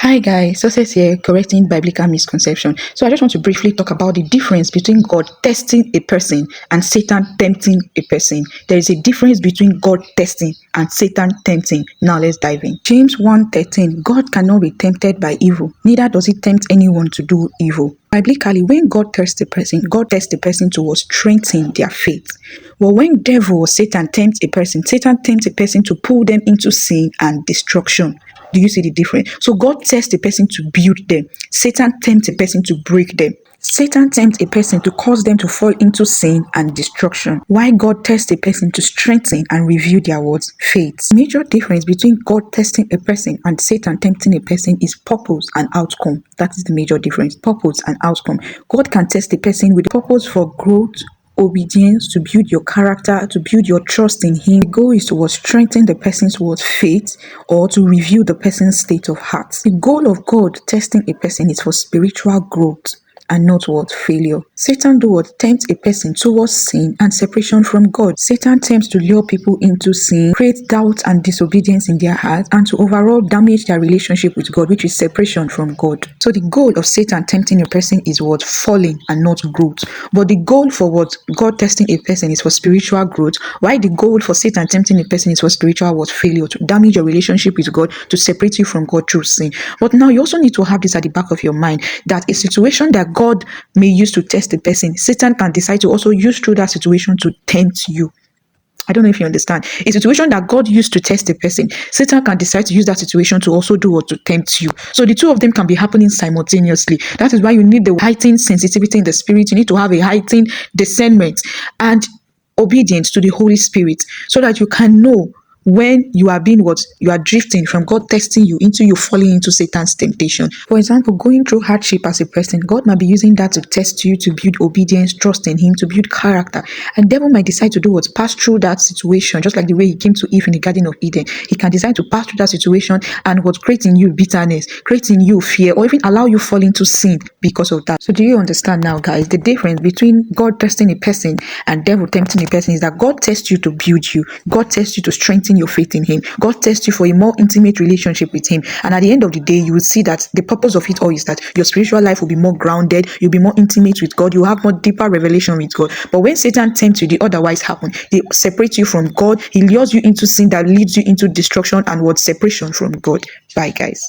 Hi guys, Success here, correcting biblical misconception. So I just want to briefly talk about the difference between God testing a person and Satan tempting a person. There is a difference between God testing and Satan tempting. Now let's dive in. James 1:13, God cannot be tempted by evil, neither does he tempt anyone to do evil. Biblically, when God tests God tests the person to strengthen their faith. But when devil or Satan tempts a person, Satan tempts a person to pull them into sin and destruction. Do you see the difference? So God tests a person to build them. Satan tempts a person to break them. Satan tempts a person to cause them to fall into sin and destruction. Why God tests a person to strengthen and reveal their words, faith. Major difference between God testing a person and Satan tempting a person is purpose and outcome. That is the major difference. Purpose and outcome. God can test a person with purpose for growth, obedience, to build your character, to build your trust in him. The goal is to strengthen the person's faith, or to reveal the person's state of heart. The goal of God testing a person is for spiritual growth and not failure. Satan tempts a person towards sin and separation from God. Satan tempts to lure people into sin, create doubt and disobedience in their hearts, and to overall damage their relationship with God, which is separation from God. So the goal of Satan tempting a person is falling and not growth. But the goal for God testing a person is for spiritual growth, while the goal for Satan tempting a person is for spiritual failure, to damage your relationship with God, to separate you from God through sin. But now you also need to have this at the back of your mind, that a situation that God may use to test a person, Satan can decide to also use through that situation to tempt you. I don't know if you understand. A situation that God used to test a person, Satan can decide to use that situation to also do to tempt you. So the two of them can be happening simultaneously. That is why you need the heightened sensitivity in the spirit. You need to have a heightened discernment and obedience to the Holy Spirit, so that you can know when you are being you are drifting from God testing you into you falling into Satan's temptation. For example, going through hardship as a person, God might be using that to test you, to build obedience, trust in him, to build character. And devil might decide to pass through that situation, just like the way he came to Eve in the Garden of Eden. He can decide to pass through that situation and create in you bitterness, create in you fear, or even allow you fall into sin because of that. So do you understand now, guys? The difference between God testing a person and devil tempting a person is that God tests you to build you. God tests you to strengthen your faith in him. God tests you for a more intimate relationship with him. And at the end of the day, you will see that the purpose of it all is that your spiritual life will be more grounded, you'll be more intimate with God, you have more deeper revelation with God. But when Satan tempts you, the otherwise happen. They separate you from God. He lures you into sin that leads you into destruction and separation from God. Bye, guys.